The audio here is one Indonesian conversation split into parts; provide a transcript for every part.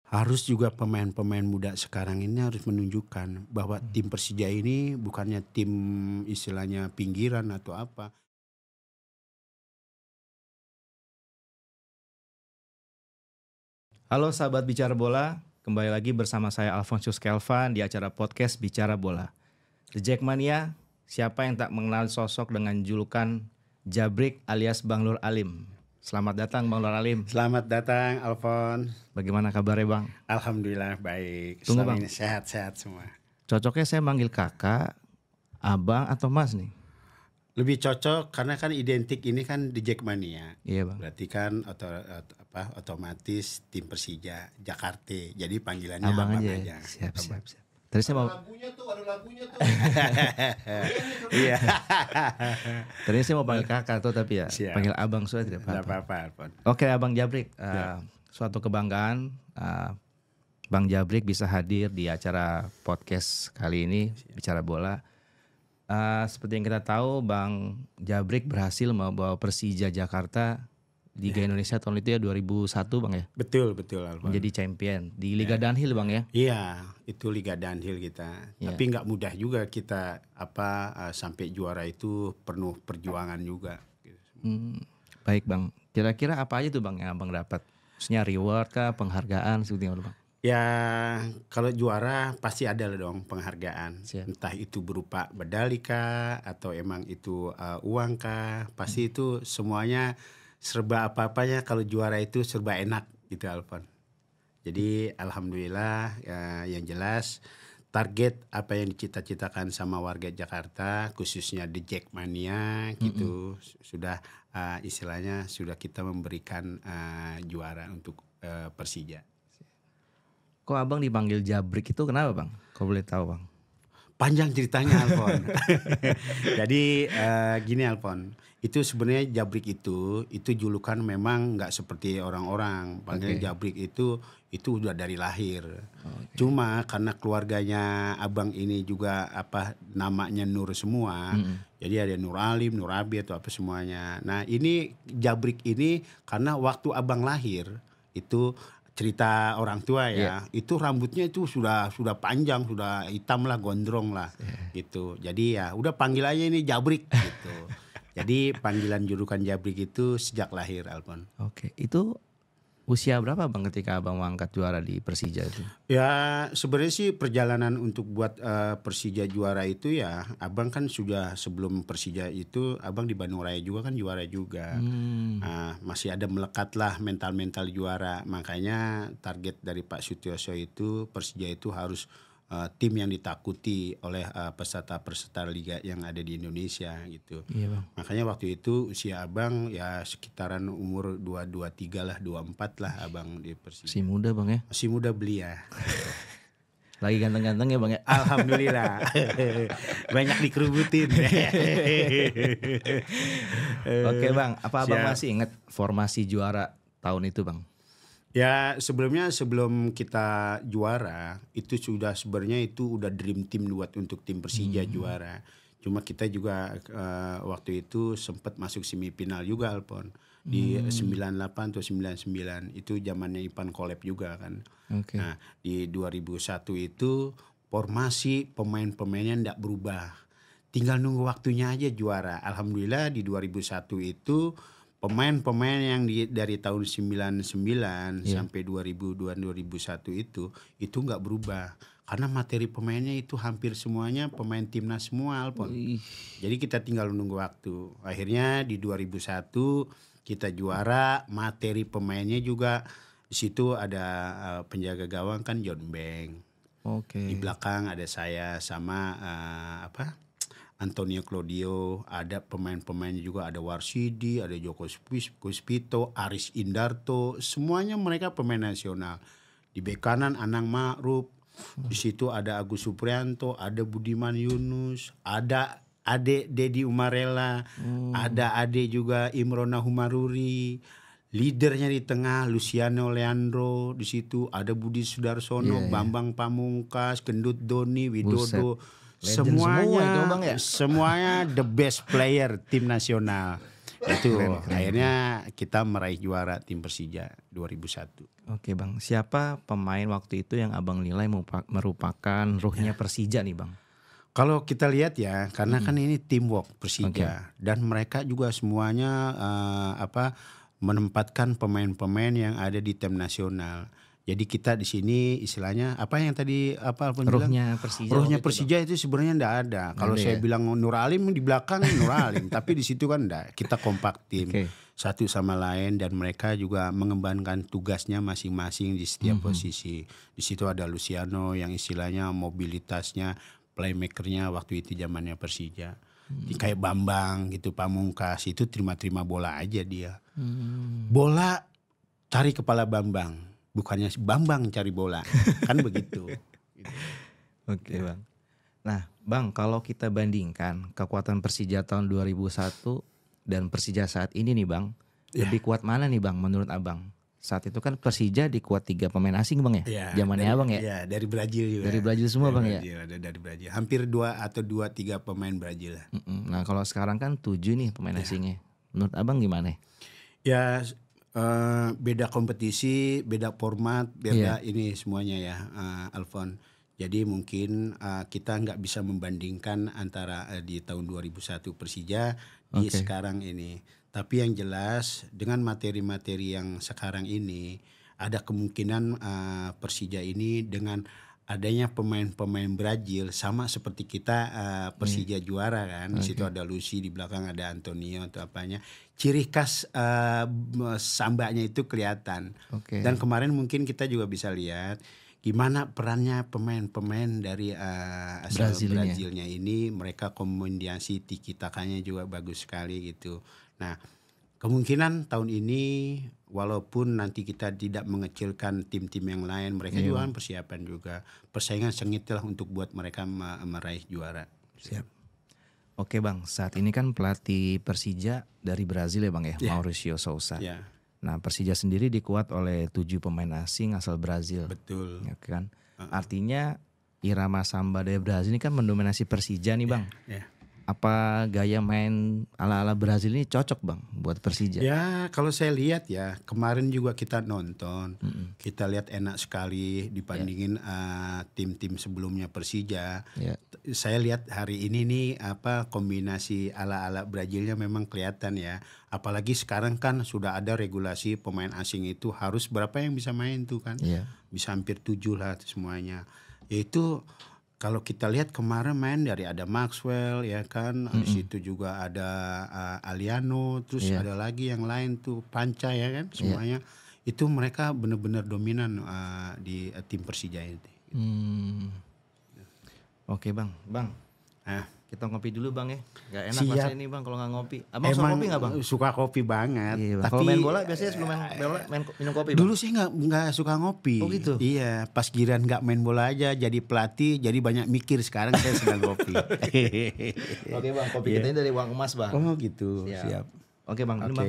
harus juga pemain-pemain muda sekarang ini harus menunjukkan bahwa tim Persija ini bukannya tim istilahnya pinggiran atau apa. Halo sahabat Bicara Bola, kembali lagi bersama saya Alfonsius Kelvan di acara podcast Bicara Bola. The Jackmania, siapa yang tak mengenal sosok dengan julukan Jabrik alias Bang Nur Alim. Selamat datang Bang Nur Alim. Selamat datang Alfon. Bagaimana kabarnya Bang? Alhamdulillah baik. Tunggu, Selama Bang. ini sehat-sehat semua. Cocoknya saya manggil kakak, abang atau mas nih? Lebih cocok karena kan identik ini kan The Jackmania. Iya Bang. Berarti kan otomatis tim Persija Jakarta. Jadi panggilannya Abang abang aja. aja. Siap. Ada Tadi saya mau lagunya tuh. Iya. Tadi saya mau panggil kakak tuh tapi ya Siap. panggil abang sudah tidak Tidak apa-apa. apa-apa Alfon. Oke Abang Jabrik, suatu kebanggaan Bang Jabrik bisa hadir di acara podcast kali ini Bicara Bola. Seperti yang kita tahu Bang Jabrik berhasil membawa Persija Jakarta Liga Indonesia tahun itu ya 2001 Bang ya. Betul Alfon. Menjadi champion di Liga Danhill Bang ya. Iya, itu Liga Danhill kita. Iya. Tapi nggak mudah juga kita sampai juara itu penuh perjuangan juga. Baik Bang, kira-kira apa aja tuh Bang yang Abang dapat? Maksudnya reward kah, penghargaan seperti apa Bang? Ya kalau juara pasti ada lah dong penghargaan. Siap. Entah itu berupa medali kah atau emang itu uang kah. Pasti itu semuanya serba apa-apanya kalau juara itu serba enak gitu Alfon. Jadi alhamdulillah yang jelas target apa yang dicita-citakan sama warga Jakarta khususnya The Jackmania gitu sudah istilahnya sudah kita memberikan juara untuk Persija. Kok Abang dipanggil Jabrik itu kenapa Bang? Kau boleh tahu Bang? Panjang ceritanya Alfon. Jadi gini Alfon, itu sebenarnya Jabrik itu julukan memang nggak seperti orang-orang panggil Jabrik itu udah dari lahir. Cuma karena keluarganya abang ini juga namanya Nur semua, jadi ada Nur Alim, Nur Abi atau apa semuanya. Nah ini Jabrik ini karena waktu abang lahir itu cerita orang tua ya, itu rambutnya itu sudah panjang, sudah hitam lah, gondrong lah, gitu. Jadi ya udah panggil aja ini Jabrik gitu. Jadi panggilan julukan Jabrik itu sejak lahir Alfon. Oke, itu usia berapa Bang ketika Abang mengangkat juara di Persija itu? Ya sebenarnya sih perjalanan untuk buat Persija juara itu ya, abang kan sudah sebelum Persija itu abang di Bandung Raya juga kan juara juga. Masih ada melekat lah mental juara. Makanya target dari Pak Sutioso itu Persija itu harus tim yang ditakuti oleh peserta liga yang ada di Indonesia gitu. Iya Bang. Makanya waktu itu usia abang ya sekitaran umur 23 lah, 24 lah abang di Persija. Si muda Bang ya. Masih muda belia. Lagi ganteng-ganteng ya Bang ya. Alhamdulillah. Banyak dikerubutin. Oke Bang, apa Abang Siap. masih ingat formasi juara tahun itu Bang? Ya sebelum kita juara itu sudah sebenarnya itu udah dream team buat untuk tim Persija juara. Cuma kita juga waktu itu sempat masuk semifinal juga Alpon di 98 atau 99 itu zamannya Ipan Kolep juga kan. Nah di 2001 itu formasi pemain-pemainnya ndak berubah. Tinggal nunggu waktunya aja juara. Alhamdulillah di 2001 itu pemain-pemain yang dari tahun 99 sampai 2002 2001 itu nggak berubah karena materi pemainnya itu hampir semuanya pemain timnas semua Alpon. Jadi kita tinggal menunggu waktu. Akhirnya di 2001 kita juara, materi pemainnya juga di situ ada penjaga gawang kan John Beng. Di belakang ada saya sama Antonio Claudio, ada pemain-pemain juga, ada Warsidi, ada Joko Puspito, Aris Indarto, semuanya mereka pemain nasional. Di bek kanan Anang Ma'ruf, di situ ada Agus Suprianto, ada Budiman Yunus, ada Ade Dedi Umarela, ada Ade juga Imrona Humaruri. Leadernya di tengah Luciano Leandro, di situ ada Budi Sudarsono, Bambang Pamungkas, Gendut Doni, Widodo. Legend semua itu, Bang, ya? Semuanya the best player tim nasional. Itu Keren. akhirnya kita meraih juara tim Persija 2001. Oke Bang, siapa pemain waktu itu yang Abang nilai merupakan ruhnya Persija nih Bang? Kalau kita lihat ya, karena kan ini teamwork Persija dan mereka juga semuanya menempatkan pemain-pemain yang ada di tim nasional. Jadi kita di sini istilahnya apa yang tadi Alfon bilang? Ruhnya Persija itu sebenarnya enggak ada. Kalau saya bilang Nur Alim di belakang Nur Alim, tapi di situ kan enggak. Kita kompak tim satu sama lain dan mereka juga mengembangkan tugasnya masing-masing di setiap posisi. Di situ ada Luciano yang istilahnya mobilitasnya, playmakernya waktu itu zamannya Persija. Kayak Bambang gitu, Pamungkas itu terima-terima bola aja dia. Bola cari kepala Bambang. Bukannya Bambang cari bola, kan begitu. Oke Bang. Nah Bang, kalau kita bandingkan kekuatan Persija tahun 2001 dan Persija saat ini nih Bang, lebih kuat mana nih Bang menurut Abang? Saat itu kan Persija dikuat 3 pemain asing Bang ya? Zamannya Abang ya? Iya, dari Brazil juga. Dari Brazil semua Bang ya? Ada dari Brazil. Hampir 2 atau 3 pemain Brazil lah. Nah kalau sekarang kan 7 nih pemain asingnya. Menurut Abang gimana? Ya beda kompetisi, beda format, beda ini semuanya ya, Alfon. Jadi mungkin kita nggak bisa membandingkan antara di tahun 2001 Persija di sekarang ini. Tapi yang jelas dengan materi-materi yang sekarang ini ada kemungkinan Persija ini dengan adanya pemain-pemain Brazil sama seperti kita Persija juara kan. Di situ ada Lucy, di belakang ada Antonio atau apanya. Ciri khas sambanya itu kelihatan. Dan kemarin mungkin kita juga bisa lihat gimana perannya pemain-pemain dari asal Brazilnya ini. Mereka kombinasi tiki-takanya juga bagus sekali gitu. Nah, kemungkinan tahun ini walaupun nanti kita tidak mengecilkan tim-tim yang lain, mereka juga kan persiapan juga. Persaingan sengit lah untuk buat mereka meraih juara. Siap. Oke Bang, saat ini kan pelatih Persija dari Brazil ya Bang ya, Mauricio Sousa. Nah Persija sendiri dikuat oleh 7 pemain asing asal Brazil. Betul. Ya kan? Artinya irama samba dari Brazil ini kan mendominasi Persija nih Bang. Apa gaya main ala-ala Brazil ini cocok Bang buat Persija? Ya kalau saya lihat ya, kemarin juga kita nonton, kita lihat enak sekali dibandingin tim-tim sebelumnya Persija. Saya lihat hari ini nih kombinasi ala-ala Brazilnya memang kelihatan ya. Apalagi sekarang kan sudah ada regulasi pemain asing itu harus berapa yang bisa main tuh kan? Bisa hampir 7 lah semuanya. Yaitu kalau kita lihat kemarin main dari ada Maxwell ya kan, habis itu juga ada Aliano, terus ada lagi yang lain tuh Panca ya kan, semuanya itu mereka benar-benar dominan di tim Persija itu. Oke Bang, kita ngopi dulu Bang ya. Gak enak Siap. rasanya nih Bang kalau nggak ngopi. Abang suka kopi nggak Bang? Suka kopi banget. Tapi kalau main bola biasanya sebelum main bola minum kopi Bang? Dulu sih nggak suka ngopi. Oh gitu? Iya, pas giran nggak main bola aja jadi pelatih, jadi banyak mikir. Sekarang saya sedang kopi. Oke Bang, kopi kita ini dari Uang Emas Bang. Oh gitu, siap. Oke Bang, ini Bang.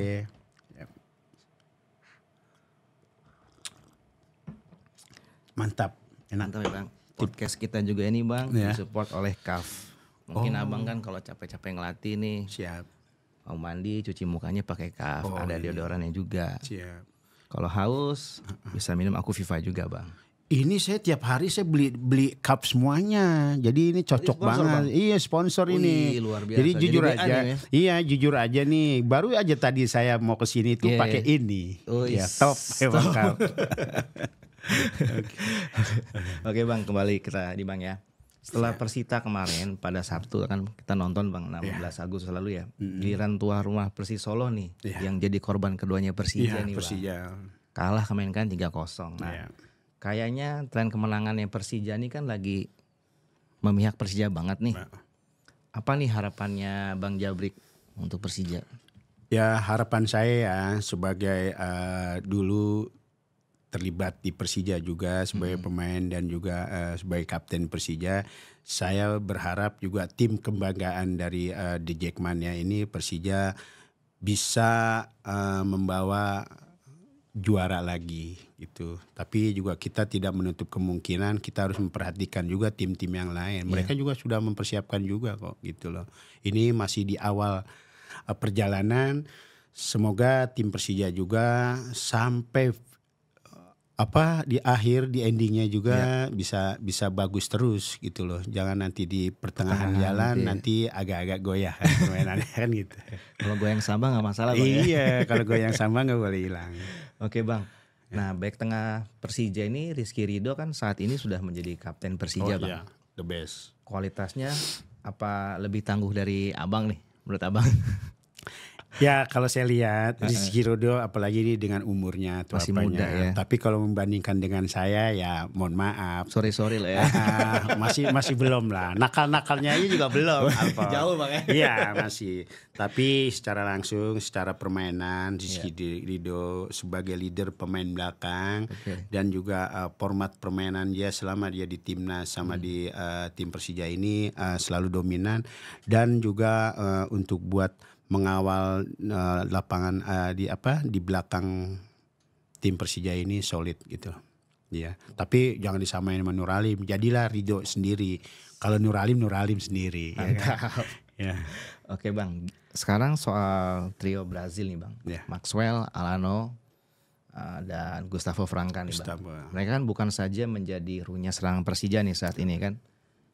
Mantap, enak. Mantap ya Bang. Podcast kita juga ini Bang disupport oleh CAF. Mungkin Abang kan kalau capek-capek ngelatih nih, siap. mau mandi cuci mukanya pakai CAF, ada deodorannya juga. Siap. Kalau haus bisa minum Aku Viva juga Bang. Ini saya tiap hari saya beli cup semuanya. Jadi ini cocok banget. Bang? Iya sponsor ini. Luar biasa. Jadi jujur aja. Ya? Iya jujur aja nih. Baru aja tadi saya mau ke sini tuh pakai ini. Ya top emang cup. Oke Bang, kembali kita di Bang ya. Setelah Persita kemarin pada Sabtu kan kita nonton Bang 16 Agustus lalu ya. Giliran tuan rumah Persis Solo nih yang jadi korban keduanya Persija nih Bang. Kalah kemarin kan 3-0. Nah, kayaknya tren kemenangannya Persija ini kan lagi memihak Persija banget nih. Apa nih harapannya Bang Jabrik untuk Persija? Ya harapan saya ya sebagai dulu terlibat di Persija juga sebagai pemain dan juga sebagai kapten Persija, saya berharap juga tim kebanggaan dari The Jackman ya ini Persija bisa membawa juara lagi gitu. Tapi juga kita tidak menutup kemungkinan kita harus memperhatikan juga tim-tim yang lain. Mereka juga sudah mempersiapkan juga kok gitu loh. Ini masih di awal perjalanan. semoga tim Persija juga sampai di akhir, di endingnya juga bisa bagus terus gitu loh. Jangan nanti di pertengahan jalan nanti agak-agak goyah kan permainannya kan gitu. Kalau goyang samba nggak masalah Bang ya. Iya, kalau goyang sama nggak boleh hilang. Oke Bang. Nah, back tengah Persija ini Rizky Ridho kan saat ini sudah menjadi kapten Persija Bang. Iya, the best. Kualitasnya apa lebih tangguh dari Abang nih menurut Abang? Ya kalau saya lihat Rizky Ridho apalagi ini dengan umurnya atau Masih apanya. muda ya. Tapi kalau membandingkan dengan saya ya mohon maaf. Sorry lah ya. masih belum lah. Nakal-nakalnya aja juga belum. Jauh Bang ya. Iya masih. Tapi secara langsung, secara permainan Rizky Ridho sebagai leader pemain belakang dan juga format permainan dia selama dia di timnas sama di tim Persija ini selalu dominan dan juga untuk buat mengawal lapangan di belakang tim Persija ini solid gitu. Ya, tapi jangan disamain sama Nuralim. Jadilah Ridho sendiri. Kalau Nuralim sendiri. Mantap. Ya. Oke Bang, sekarang soal trio Brazil nih Bang. Ya. Maxwell, Alano, dan Gustavo Franca nih Bang. Mereka kan bukan saja menjadi runya serangan Persija nih saat ini kan,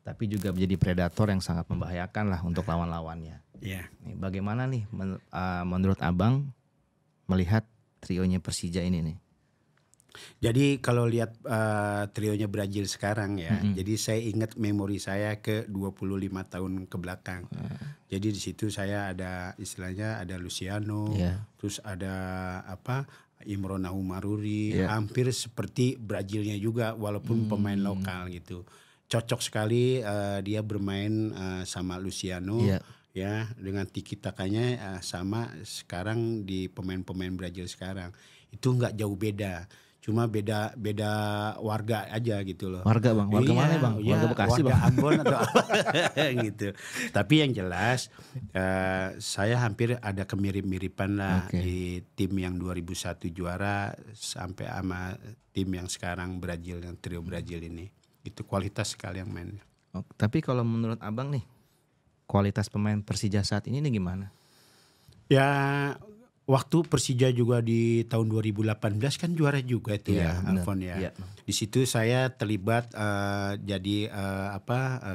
tapi juga menjadi predator yang sangat membahayakan lah untuk lawan-lawannya. Yeah. Nih, bagaimana nih menurut Abang melihat trionya Persija ini nih? Jadi kalau lihat trionya Brazil sekarang ya, jadi saya ingat memori saya ke 25 tahun ke belakang. Jadi di situ saya ada istilahnya ada Luciano, terus ada Imron Nahummaruri, hampir seperti Brazilnya juga walaupun pemain lokal gitu. Cocok sekali dia bermain sama Luciano. Ya dengan tiki takanya sama sekarang di pemain-pemain Brazil sekarang itu nggak jauh beda, cuma beda warga aja gitu loh. Warga Bang, warga mana Bang? Warga Bekasi warga Bang. Ambon atau gitu. Tapi yang jelas saya hampir ada kemirip-miripan lah di tim yang 2001 juara sampai sama tim yang sekarang Brazil yang trio Brazil ini. Itu kualitas sekali yang mainnya. Tapi kalau menurut Abang nih, kualitas pemain Persija saat ini nih gimana? Ya waktu Persija juga di tahun 2018 kan juara juga itu Alfon ya. Di situ saya terlibat jadi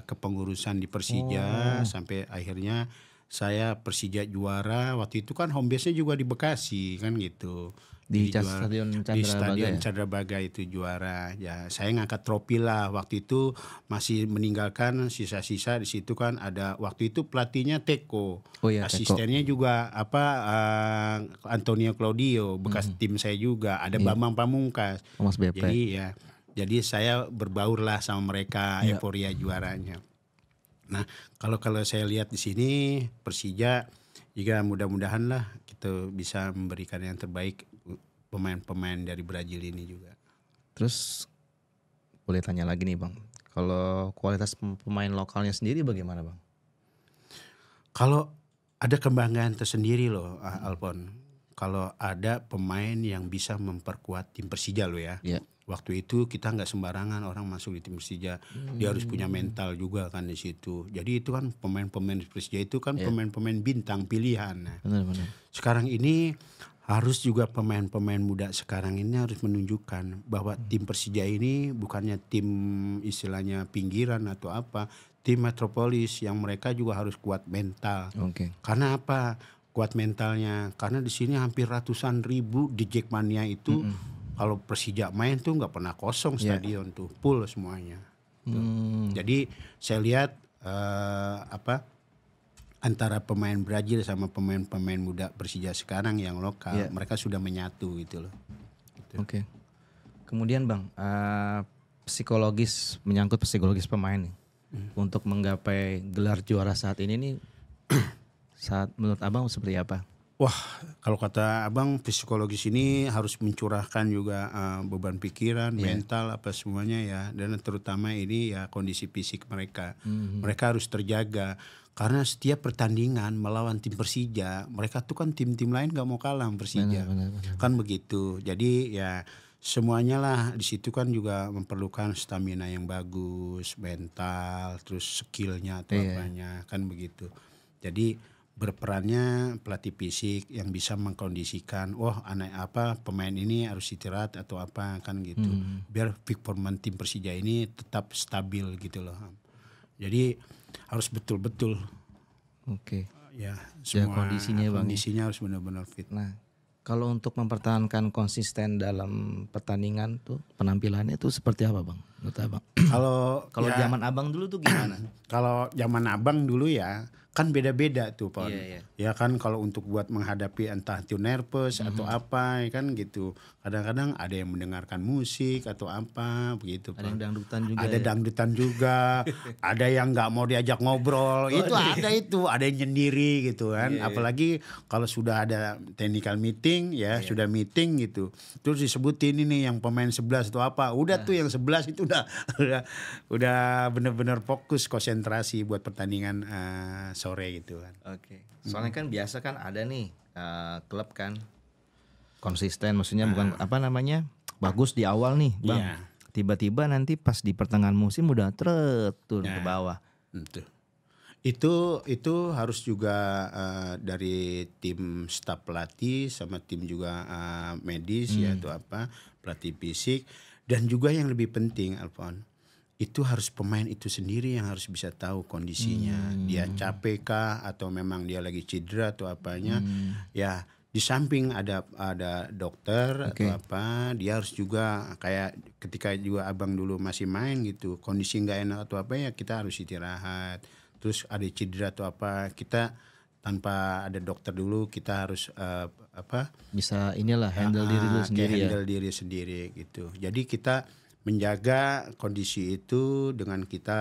kepengurusan di Persija sampai akhirnya saya Persija juara. Waktu itu kan home base-nya juga di Bekasi kan gitu. Di Stadion Candrabaga itu juara. Ya, saya ngangkat trofi lah. Waktu itu masih meninggalkan sisa-sisa di situ kan ada waktu itu pelatihnya Teko. Asistennya juga Antonio Claudio, bekas tim saya juga. Ada Bambang Pamungkas. Jadi saya berbaur lah sama mereka euforia juaranya. Nah, kalau saya lihat di sini Persija juga mudah-mudahan lah kita bisa memberikan yang terbaik pemain-pemain dari Brazil ini juga. Terus boleh tanya lagi nih Bang, kalau kualitas pemain lokalnya sendiri bagaimana Bang? Kalau ada kebanggaan tersendiri loh Alfon, kalau ada pemain yang bisa memperkuat tim Persija loh ya. Waktu itu kita nggak sembarangan orang masuk di tim Persija, dia harus punya mental juga kan di situ. Jadi itu kan pemain-pemain Persija itu kan pemain-pemain bintang pilihan. Nah, sekarang ini harus juga pemain-pemain muda sekarang ini harus menunjukkan bahwa tim Persija ini bukannya tim istilahnya pinggiran atau apa, tim metropolis yang mereka juga harus kuat mental. Karena apa? Kuat mentalnya karena di sini hampir ratusan ribu di Jackmania itu kalau Persija main tuh nggak pernah kosong stadion tuh, full semuanya. Jadi saya lihat antara pemain Brazil sama pemain-pemain muda Persija sekarang yang lokal, mereka sudah menyatu gitu loh. Gitu. Kemudian Bang, menyangkut psikologis pemain nih, untuk menggapai gelar juara saat ini nih, saat menurut Abang seperti apa? Wah, kalau kata Abang psikologis ini harus mencurahkan juga beban pikiran, mental apa semuanya ya, dan terutama ini ya kondisi fisik mereka. Mereka harus terjaga. Karena setiap pertandingan melawan tim Persija, mereka tuh kan tim-tim lain gak mau kalah Persija. Benar. Kan begitu. Jadi ya semuanya lah di situ kan juga memerlukan stamina yang bagus, mental, terus skillnya atau apanya kan begitu. Jadi berperannya pelatih fisik yang bisa mengkondisikan, pemain ini harus istirahat atau apa kan gitu. Biar performa tim Persija ini tetap stabil gitu loh. Jadi harus betul-betul. Oke. Ya, Ya, semua kondisinya, Bang, ya. kondisinya harus benar-benar fit. Nah, kalau untuk mempertahankan konsisten dalam pertandingan tuh penampilannya tuh seperti apa, Bang? Menurut Abang? Kalau Zaman Abang dulu tuh gimana? Kalau zaman abang dulu ya kan beda-beda tuh Pon. Iya. Ya kan kalau untuk buat menghadapi entah itu nervous atau apa ya kan gitu. Kadang-kadang ada yang mendengarkan musik atau apa begitu Ada Pon. yang dangdutan juga. Ada dangdutan juga, ada yang nggak mau diajak ngobrol, ada yang nyendiri gitu kan. Apalagi kalau sudah ada technical meeting ya, sudah meeting gitu. Terus disebutin ini yang pemain 11 atau apa, udah tuh yang 11 itu udah benar-benar fokus konsentrasi buat pertandingan sore gitu kan. Oke. Soalnya kan biasa kan ada nih klub kan konsisten, maksudnya bukan bagus di awal nih, Bang. Iya. Tiba-tiba nanti pas di pertengahan musim udah turun ke bawah. Itu harus juga dari tim staf pelatih sama tim juga medis ya atau apa pelatih fisik, dan juga yang lebih penting Alfon, itu harus pemain itu sendiri yang harus bisa tahu kondisinya. Dia capek kah atau memang dia lagi cedera atau apanya. Ya di samping ada dokter atau apa, dia harus juga kayak ketika juga abang dulu masih main gitu, kondisi nggak enak atau apa ya kita harus istirahat. Terus ada cedera atau apa, kita tanpa ada dokter dulu kita harus Bisa handle diri lu sendiri ya. handle diri sendiri gitu. Jadi kita menjaga kondisi itu dengan kita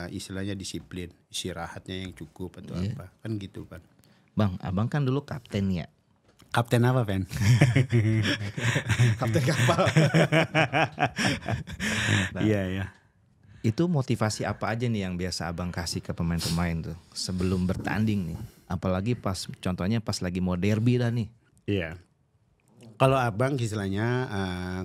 istilahnya disiplin, istirahatnya yang cukup atau apa kan gitu kan. Bang, abang kan dulu kapten ya. Kapten apa, Pen? Kapten kapal. Iya. Itu motivasi apa aja nih yang biasa abang kasih ke pemain-pemain tuh sebelum bertanding nih? Apalagi contohnya pas lagi mau derby lah nih. Iya. Kalau abang istilahnya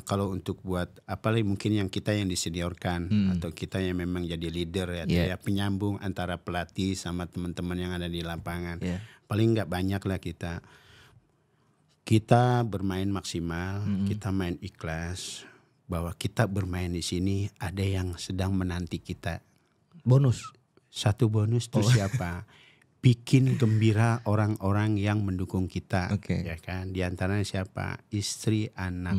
kalau untuk buat apalagi mungkin yang kita yang diseniorkan atau kita yang memang jadi leader ya, penyambung antara pelatih sama teman-teman yang ada di lapangan. Paling nggak banyak lah kita bermain maksimal, kita main ikhlas, bahwa kita bermain di sini ada yang sedang menanti kita. Bonus. Satu bonus tuh siapa? Bikin gembira orang-orang yang mendukung kita, ya kan? Di antaranya siapa? Istri, anak.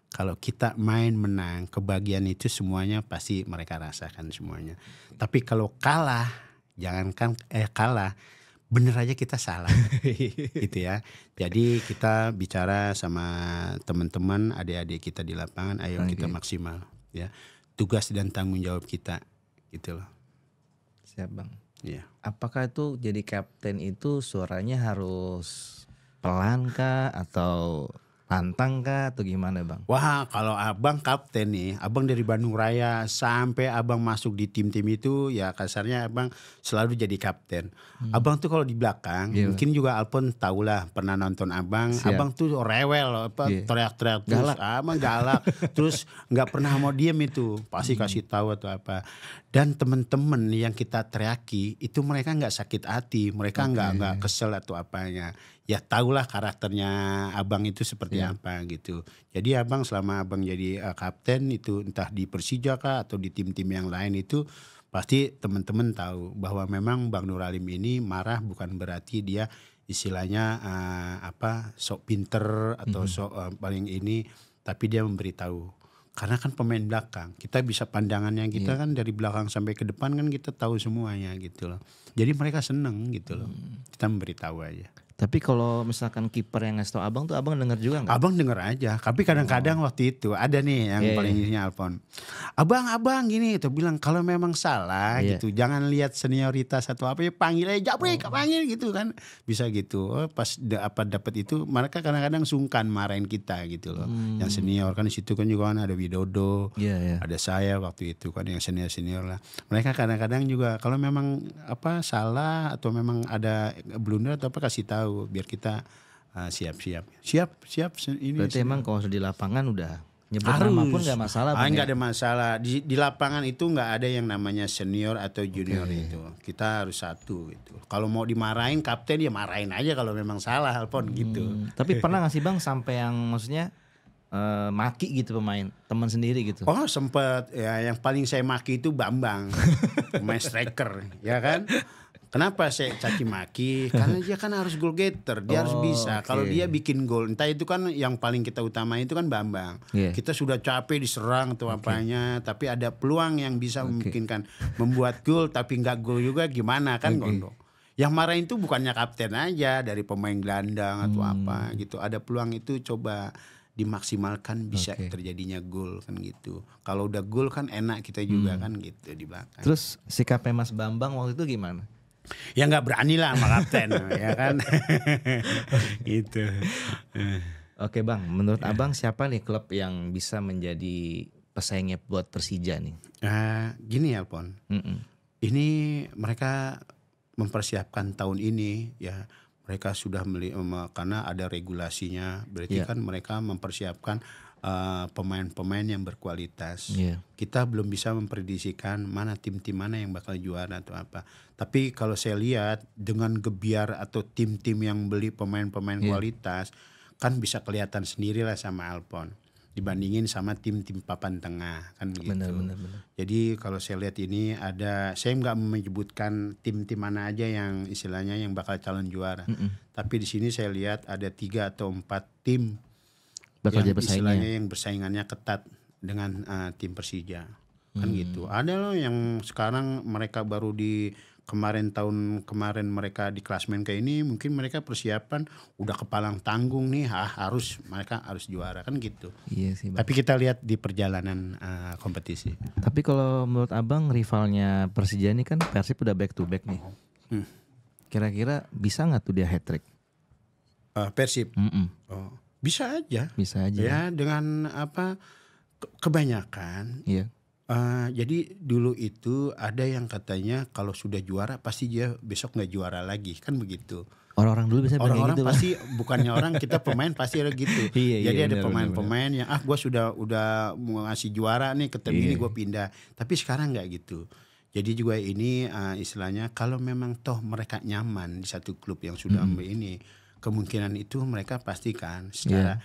Kalau kita main menang, kebahagiaan itu semuanya pasti mereka rasakan semuanya. Tapi kalau kalah, jangankan kalah, bener aja kita salah, gitu ya. Jadi kita bicara sama teman-teman, adik-adik kita di lapangan, ayo kita maksimal, ya. Tugas dan tanggung jawab kita, gitu loh. Siap, Bang. Iya. Apakah itu jadi kapten itu suaranya harus pelan kah atau lantang kah atau gimana, Bang? Wah, kalau abang kapten nih, abang dari Bandung Raya sampai abang masuk di tim-tim itu, ya kasarnya abang selalu jadi kapten. Abang tuh kalau di belakang, mungkin juga Alpon tahulah pernah nonton abang. Abang tuh rewel, teriak-teriak terus, abang galak, terus nggak pernah mau diem itu, pasti kasih tahu atau apa. Dan teman-teman yang kita teriaki itu mereka nggak sakit hati, mereka nggak kesel atau apanya. Ya tahulah karakternya abang itu seperti apa gitu. Jadi abang selama abang jadi kapten itu entah di Persija kah atau di tim-tim yang lain itu pasti teman-teman tahu bahwa memang Bang Nur Alim ini marah bukan berarti dia istilahnya sok pinter atau sok paling ini, tapi dia memberitahu. Karena kan pemain belakang, kita bisa pandangannya kita kan dari belakang sampai ke depan kan kita tahu semuanya gitu loh. Jadi mereka seneng gitu loh. Kita memberitahu aja. Tapi kalau misalkan kiper yang ngasih tau abang tuh abang denger juga nggak? Abang denger aja. Tapi kadang-kadang waktu itu ada nih yang paling ininya Alpon. Abang gini itu bilang kalau memang salah gitu, jangan lihat senioritas atau apa ya, panggil aja Japrik, panggil gitu kan. Bisa gitu. Pas dapat itu mereka kadang-kadang sungkan marahin kita gitu loh. Yang senior kan di situ kan juga kan ada Widodo, ada saya waktu itu kan yang senior lah. Mereka kadang-kadang juga kalau memang salah atau memang ada blunder atau apa kasih tahu biar kita siap ini. Berarti emang kalau di lapangan udah Nyebut nama pun nggak masalah. Nggak ada masalah. Di lapangan itu nggak ada yang namanya senior atau junior itu. Kita harus satu gitu. Kalau mau dimarahin kapten ya marahin aja kalau memang salah Alpon gitu. Tapi pernah nggak sih Bang sampai yang maksudnya maki gitu pemain teman sendiri gitu? Oh sempet ya, yang paling saya maki itu Bambang, pemain striker, ya kan? Kenapa saya caci maki? Karena dia kan harus goal getter, dia harus bisa. Kalau dia bikin gol, entah itu kan yang paling kita utamain itu kan Bambang. Kita sudah capek diserang atau apanya, tapi ada peluang yang bisa memungkinkan membuat gol, tapi nggak gol juga gimana kan Gondo? Yang marahin itu bukannya kapten aja, dari pemain gelandang atau apa gitu. Ada peluang itu coba dimaksimalkan bisa terjadinya gol kan gitu. Kalau udah gol kan enak kita juga kan gitu di belakang. Terus sikapnya Mas Bambang waktu itu gimana? Ya nggak berani lah sama kapten ya kan. Gitu. Oke Bang, menurut Abang siapa nih klub yang bisa menjadi pesaingnya buat Persija nih? Gini Alpon. Ini mereka mempersiapkan tahun ini ya. Mereka sudah karena ada regulasinya, berarti kan mereka mempersiapkan pemain-pemain yang berkualitas. Kita belum bisa memprediksikan mana tim-tim mana yang bakal juara atau apa. Tapi kalau saya lihat dengan Gebiar atau tim-tim yang beli pemain-pemain kualitas, kan bisa kelihatan sendiri lah sama Alpon. Dibandingin sama tim-tim papan tengah kan gitu. Benar. Jadi kalau saya lihat ini saya nggak menyebutkan tim-tim mana aja yang istilahnya yang bakal calon juara. Tapi di sini saya lihat ada 3 atau 4 tim bakal yang istilahnya yang bersaingannya ketat dengan tim Persija kan gitu. Ada loh yang sekarang mereka baru tahun kemarin mereka di klasmen kayak ini, mungkin mereka persiapan udah kepalang tanggung nih, mereka harus juara kan gitu. Iya sih Bang. Tapi kita lihat di perjalanan kompetisi. Tapi kalau menurut Abang rivalnya Persija ini kan Persib udah back to back nih. Kira-kira bisa nggak tuh dia hat trick? Persib. Bisa aja. Bisa aja. Ya dengan kebanyakan. Iya. Jadi dulu itu ada yang katanya kalau sudah juara pasti dia besok nggak juara lagi kan begitu. Orang-orang dulu bisa bilang orang-orang gitu, pasti bukannya orang kita pemain pasti ada gitu. Jadi ada pemain-pemain yang gue udah mau ngasih juara nih ke tim ini gue pindah. Tapi sekarang nggak gitu. Jadi juga ini istilahnya kalau memang toh mereka nyaman di satu klub yang sudah ambil ini, kemungkinan itu mereka pastikan secara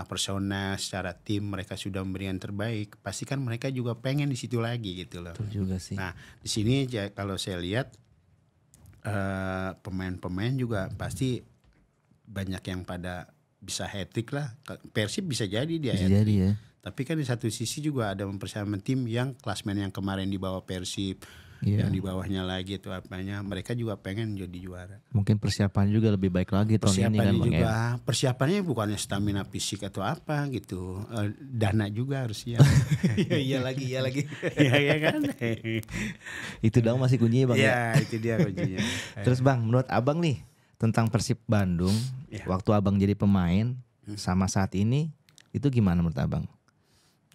personal, secara tim mereka sudah memberikan terbaik, pastikan mereka juga pengen di situ lagi gitu loh. Betul juga sih. Nah di sini kalau saya lihat pemain-pemain juga pasti banyak yang pada bisa hat-trick lah. Persib bisa jadi dia bisa jadi ya. Tapi kan di satu sisi juga ada mempersiapkan tim yang klasmen yang kemarin di bawah Persib, yang di bawahnya lagi itu apanya, mereka juga pengen jadi juara. Mungkin persiapan juga lebih baik lagi tahun ini kan Bang ya. Persiapannya bukannya stamina fisik atau apa gitu, dana juga harus siap. Iya lagi. Iya kan. Itu dong masih kuncinya Bang ya. Itu dia kuncinya. Terus Bang, menurut Abang nih tentang Persib Bandung, waktu Abang jadi pemain sama saat ini itu gimana menurut Abang?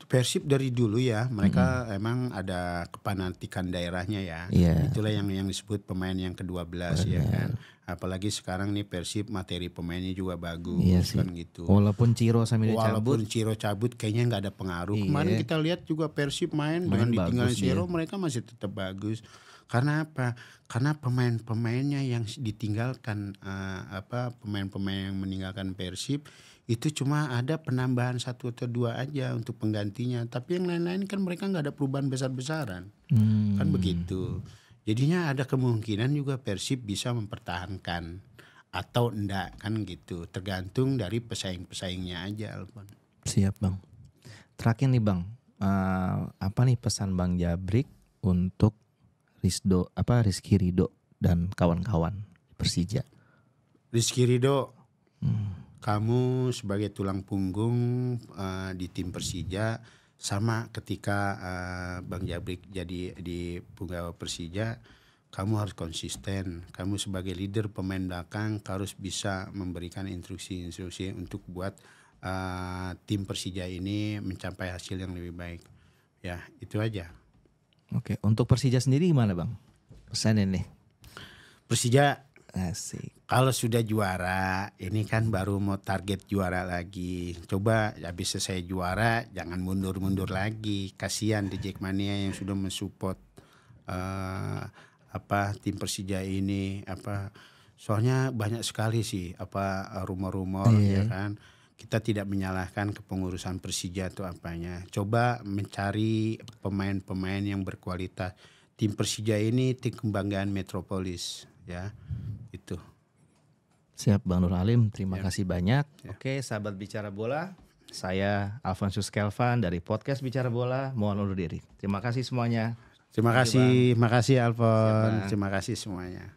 Persib dari dulu ya mereka emang ada kepanatikan daerahnya ya. Itulah yang disebut pemain yang ke-12 ya kan. Apalagi sekarang nih Persib materi pemainnya juga bagus kan gitu. Walaupun Ciro cabut kayaknya nggak ada pengaruh. Kemarin kita lihat juga Persib main dengan ditinggalin Ciro mereka masih tetap bagus. Karena apa? Karena pemain-pemainnya yang ditinggalkan pemain-pemain yang meninggalkan Persib itu cuma ada penambahan 1 atau 2 aja untuk penggantinya. Tapi yang lain-lain kan mereka nggak ada perubahan besar-besaran. Kan begitu. Jadinya ada kemungkinan juga Persib bisa mempertahankan atau enggak kan gitu. Tergantung dari pesaing-pesaingnya aja Alpon. Siap Bang. Terakhir nih Bang, apa nih pesan Bang Jabrik untuk Rizky Ridho dan kawan-kawan Persija? Rizky Ridho, kamu sebagai tulang punggung di tim Persija, sama ketika Bang Jabrik jadi di punggawa Persija, kamu harus konsisten. Kamu sebagai leader pemain belakang harus bisa memberikan instruksi-instruksi untuk buat tim Persija ini mencapai hasil yang lebih baik. Ya itu aja. Oke, untuk Persija sendiri gimana Bang? Pesannya nih. Persija Asik. Kalau sudah juara, ini kan baru mau target juara lagi. Coba habis selesai juara, jangan mundur-mundur lagi. Kasihan di Jackmania yang sudah mensupport tim Persija ini. Soalnya banyak sekali sih rumor-rumor ya kan. Kita tidak menyalahkan kepengurusan Persija atau apanya. Coba mencari pemain-pemain yang berkualitas. Tim Persija ini tim kebanggaan Metropolis ya. Itu. Siap Bang Nur Alim, terima kasih banyak. Oke, sahabat Bicara Bola, saya Alfonsus Kelvan dari podcast Bicara Bola, mohon undur diri. Terima kasih semuanya. Terima kasih Alfon. Siap, Bang. Terima kasih semuanya.